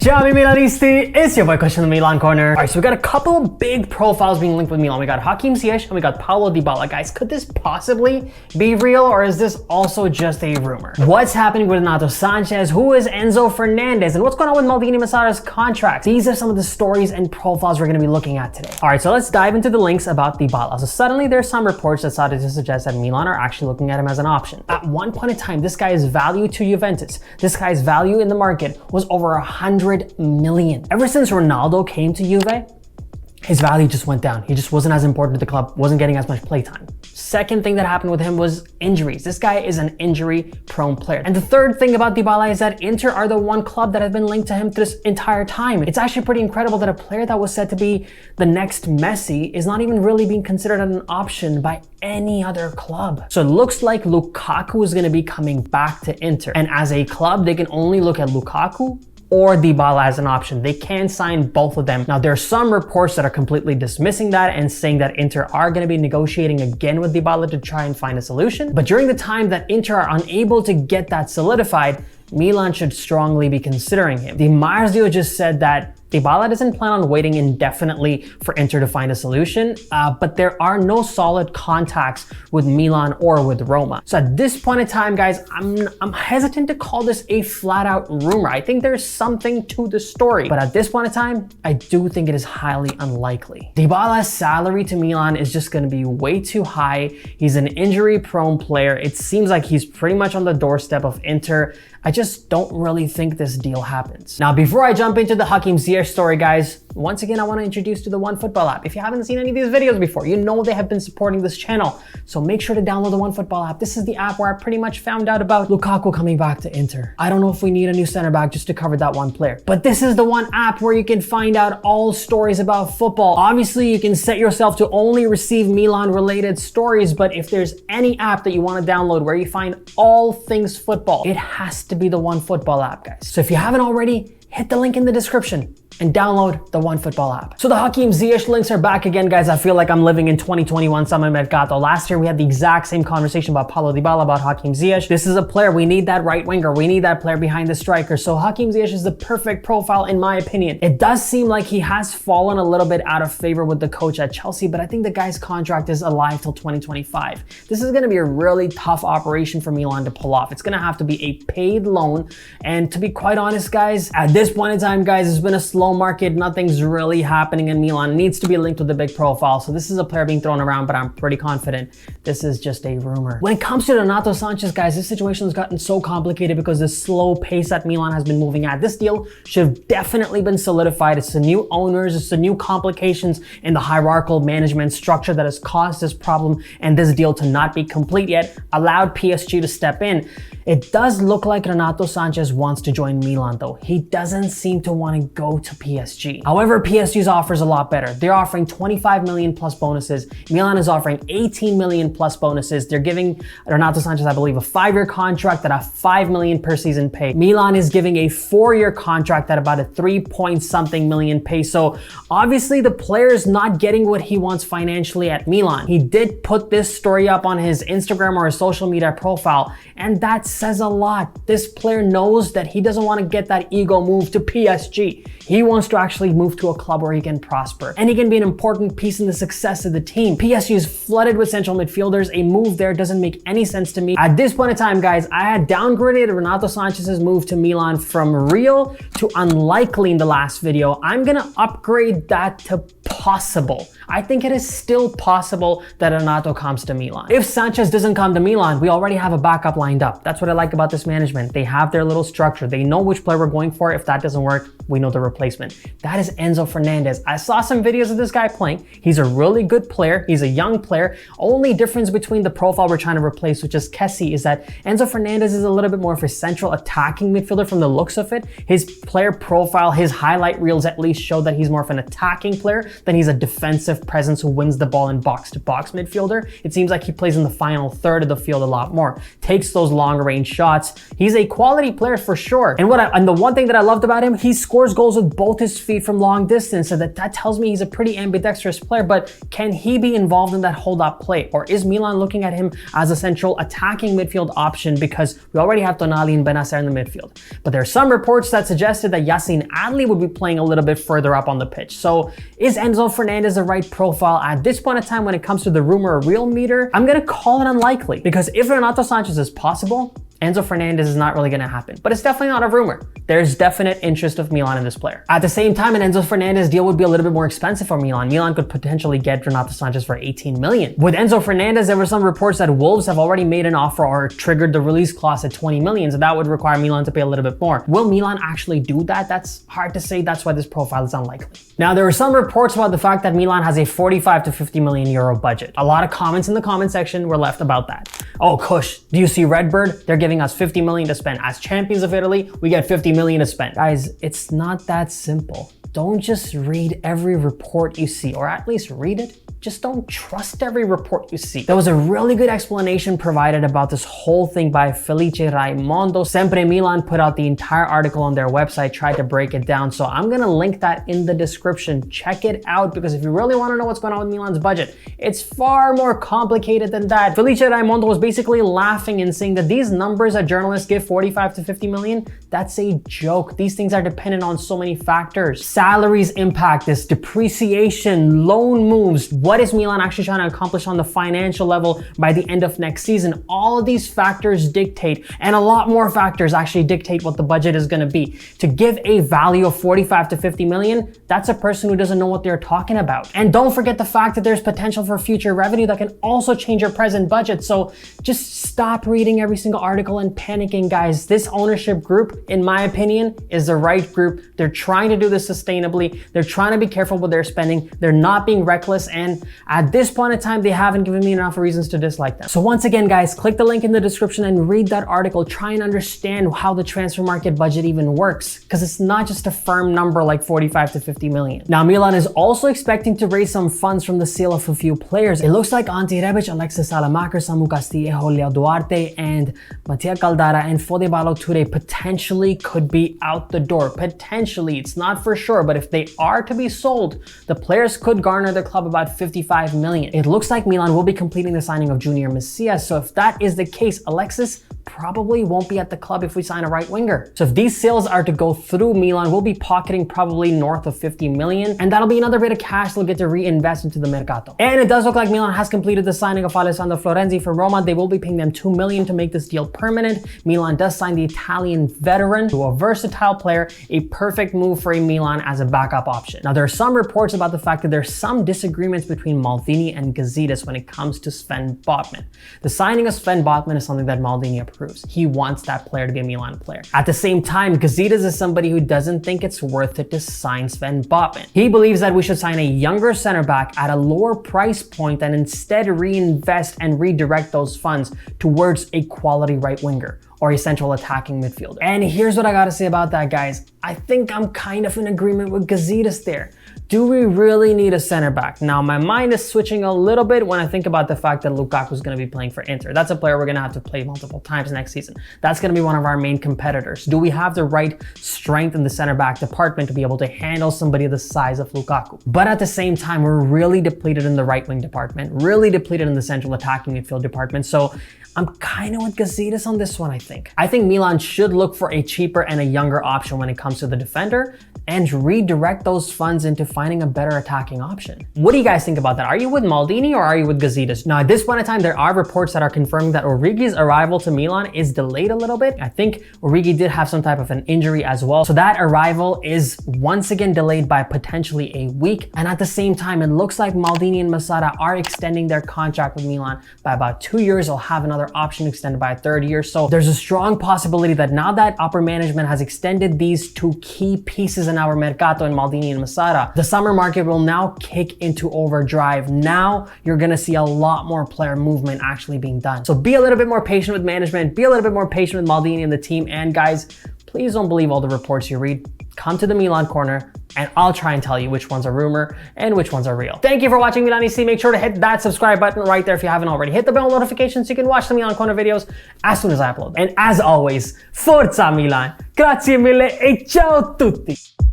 Ciao Milanisti, it's your boy Kush in the Milan corner. Alright, so we got a couple of big profiles being linked with Milan. We got Hakim Ziyech and we got Paulo Dybala. Guys, could this possibly be real or is this also just a rumor? What's happening with Renato Sanches? Who is Enzo Fernandez? And what's going on with Maldini Masada's contract? These are some of the stories and profiles we're going to be looking at today. Alright, so let's dive into the links about Dybala. So suddenly there's some reports that started to suggest that Milan are actually looking at him as an option. At one point in time, this guy's value to Juventus, this guy's value in the market was over 100 million. Ever since Ronaldo came to Juve, his value just went down. He just wasn't as important to the club, wasn't getting as much playtime. Second thing that happened with him was injuries. This guy is an injury-prone player. And the third thing about Dybala is that Inter are the one club that has been linked to him this entire time. It's actually pretty incredible that a player that was said to be the next Messi is not even really being considered an option by any other club. So it looks like Lukaku is going to be coming back to Inter. And as a club, they can only look at Lukaku or Dybala as an option. They can sign both of them. Now, there are some reports that are completely dismissing that and saying that Inter are going to be negotiating again with Dybala to try and find a solution. But during the time that Inter are unable to get that solidified, Milan should strongly be considering him. Di Marzio just said that Dybala doesn't plan on waiting indefinitely for Inter to find a solution, but there are no solid contacts with Milan or with Roma. So at this point in time, guys, I'm hesitant to call this a flat out rumor. I think there's something to the story, but at this point in time, I do think it is highly unlikely. Dybala's salary to Milan is just going to be way too high. He's an injury-prone player. It seems like he's pretty much on the doorstep of Inter. I just don't really think this deal happens. Now, before I jump into the Hakim Ziyech story, guys, once again, I want to introduce you to the OneFootball app. If you haven't seen any of these videos before, you know they have been supporting this channel. So make sure to download the OneFootball app. This is the app where I pretty much found out about Lukaku coming back to Inter. I don't know if we need a new center back just to cover that one player, but this is the one app where you can find out all stories about football. Obviously, you can set yourself to only receive Milan related stories, but if there's any app that you want to download where you find all things football, it has to be the OneFootball app, guys. So if you haven't already, hit the link in the description and download the OneFootball app. So the Hakim Ziyech links are back again, guys. I feel like I'm living in 2021 summer mercato. Last year, we had the exact same conversation about Paulo Dybala, about Hakim Ziyech. This is a player, we need that right winger. We need that player behind the striker. So Hakim Ziyech is the perfect profile in my opinion. It does seem like he has fallen a little bit out of favor with the coach at Chelsea, but I think the guy's contract is alive till 2025. This is gonna be a really tough operation for Milan to pull off. It's gonna have to be a paid loan. And to be quite honest, guys, at this point in time, guys, it's been a slow market. Nothing's really happening in Milan. It needs to be linked with a big profile. So this is a player being thrown around, but I'm pretty confident this is just a rumor. When it comes to Renato Sanches, guys, this situation has gotten so complicated because the slow pace that Milan has been moving at. This deal should have definitely been solidified. It's the new owners, it's the new complications in the hierarchical management structure that has caused this problem and this deal to not be complete yet, allowed PSG to step in. It does look like Renato Sanches wants to join Milan though. He doesn't seem to want to go to PSG. However, PSG's offer is a lot better. They're offering 25 million plus bonuses. Milan is offering 18 million plus bonuses. They're giving Renato Sanches, I believe, a 5-year contract at a 5 million per season pay. Milan is giving a 4-year contract at about a 3-point-something million pay. So obviously the player is not getting what he wants financially at Milan. He did put this story up on his Instagram or his social media profile, and that says a lot. This player knows that he doesn't want to get that ego move to PSG. He wants to actually move to a club where he can prosper and he can be an important piece in the success of the team. PSG is flooded with central midfielders. A move there doesn't make any sense to me. At this point in time, guys, I had downgraded Renato Sanchez's move to Milan from real to unlikely in the last video. I'm gonna upgrade that to possible. I think it is still possible that Renato comes to Milan. If Sanchez doesn't come to Milan, we already have a backup lined up. That's what I like about this management. They have their little structure. They know which player we're going for. If that doesn't work, we know the replacement. That is Enzo Fernandez. I saw some videos of this guy playing. He's a really good player. He's a young player. Only difference between the profile we're trying to replace, which is Kessie, is that Enzo Fernandez is a little bit more of a central attacking midfielder from the looks of it. His player profile, his highlight reels at least show that he's more of an attacking player than he's a defensive presence who wins the ball in box-to-box midfielder. It seems like he plays in the final third of the field a lot more, takes those long-range shots. He's a quality player for sure. And the one thing that I loved about him, he scores goals with both his feet from long distance, so that tells me he's a pretty ambidextrous player. But can he be involved in that hold-up play? Or is Milan looking at him as a central attacking midfield option because we already have Tonali and Benacer in the midfield? But there are some reports that suggested that Yacine Adli would be playing a little bit further up on the pitch. So is Enzo Fernandez the right profile? At this point in time, when it comes to the rumor or real meter, I'm gonna call it unlikely, because if Renato Sanches is possible, Enzo Fernandez is not really going to happen. But it's definitely not a rumor. There's definite interest of Milan in this player. At the same time, an Enzo Fernandez deal would be a little bit more expensive for Milan. Milan could potentially get Renato Sanches for 18 million. With Enzo Fernandez, there were some reports that Wolves have already made an offer or triggered the release clause at 20 million. So that would require Milan to pay a little bit more. Will Milan actually do that? That's hard to say. That's why this profile is unlikely. Now, there were some reports about the fact that Milan has a 45 to 50 million euro budget. A lot of comments in the comment section were left about that. Oh, Kush, do you see Redbird? They're giving us 50 million to spend. As champions of Italy, we get 50 million to spend. Guys, it's not that simple. Don't just read every report you see, or at least read it. Just don't trust every report you see. There was a really good explanation provided about this whole thing by Felice Raimondo. Sempre Milan put out the entire article on their website, tried to break it down. So I'm gonna link that in the description. Check it out, because if you really wanna know what's going on with Milan's budget, it's far more complicated than that. Felice Raimondo was basically laughing and saying that these numbers that journalists give, 45 to 50 million, that's a joke. These things are dependent on so many factors. Salaries impact this, depreciation, loan moves. What is Milan actually trying to accomplish on the financial level by the end of next season? All of these factors dictate, and a lot more factors actually dictate what the budget is going to be. To give a value of 45 to 50 million, that's a person who doesn't know what they're talking about. And don't forget the fact that there's potential for future revenue that can also change your present budget. So just stop reading every single article and panicking, guys. This ownership group, in my opinion, is the right group. They're trying to do this sustainably. They're trying to be careful with their spending. They're not being reckless, and at this point in time, they haven't given me enough reasons to dislike them. So once again, guys, click the link in the description and read that article. Try and understand how the transfer market budget even works, because it's not just a firm number like 45 to 50 million. Now, Milan is also expecting to raise some funds from the sale of a few players. It looks like Ante Rebic, Alexis Salamaker, Samu Castillejo, Leo Duarte, and Mattia Caldara and Fode Ballo-Touré potentially could be out the door. Potentially, it's not for sure, but if they are to be sold, the players could garner the club about 55 million. It looks like Milan will be completing the signing of Junior Messias, so if that is the case, Alexis probably won't be at the club if we sign a right winger. So if these sales are to go through, Milan will be pocketing probably north of 50 million, and that'll be another bit of cash they'll get to reinvest into the mercato. And it does look like Milan has completed the signing of Alessandro Florenzi from Roma. They will be paying them 2 million to make this deal permanent. Milan does sign the Italian veteran to a versatile player, a perfect move for a Milan as a backup option. Now, there are some reports about the fact that there's some disagreements between Maldini and Gazidis when it comes to Sven Botman. The signing of Sven Botman is something that Maldini approves. He wants that player to be a Milan player. At the same time, Gazidis is somebody who doesn't think it's worth it to sign Sven Botman. He believes that we should sign a younger center back at a lower price point and instead reinvest and redirect those funds towards a quality right winger or a central attacking midfielder. And here's what I gotta say about that, guys. I think I'm kind of in agreement with Gazidis there. Do we really need a center back? Now, my mind is switching a little bit when I think about the fact that Lukaku is going to be playing for Inter. That's a player we're going to have to play multiple times next season. That's going to be one of our main competitors. Do we have the right strength in the center back department to be able to handle somebody the size of Lukaku? But at the same time, we're really depleted in the right wing department, really depleted in the central attacking midfield department. So I'm kind of with Gazidis on this one, I think. I think Milan should look for a cheaper and a younger option when it comes to the defender and redirect those funds into finding a better attacking option. What do you guys think about that? Are you with Maldini or are you with Gazidis? Now, at this point in time, there are reports that are confirming that Origi's arrival to Milan is delayed a little bit. I think Origi did have some type of an injury as well. So that arrival is once again delayed by potentially a week. And at the same time, it looks like Maldini and Masada are extending their contract with Milan by about 2 years. They'll have another option extended by a third year. So there's a strong possibility that now that upper management has extended these two key pieces in our mercato in Maldini and Masada, the summer market will now kick into overdrive. Now you're gonna see a lot more player movement actually being done. So be a little bit more patient with management, be a little bit more patient with Maldini and the team, and guys, please don't believe all the reports you read, come to the Milan corner and I'll try and tell you which ones are rumor and which ones are real. Thank you for watching Milanisti. Make sure to hit that subscribe button right there if you haven't already. Hit the bell notification so you can watch the Milan Corner videos as soon as I upload. And as always, Forza Milan! Grazie mille e ciao tutti!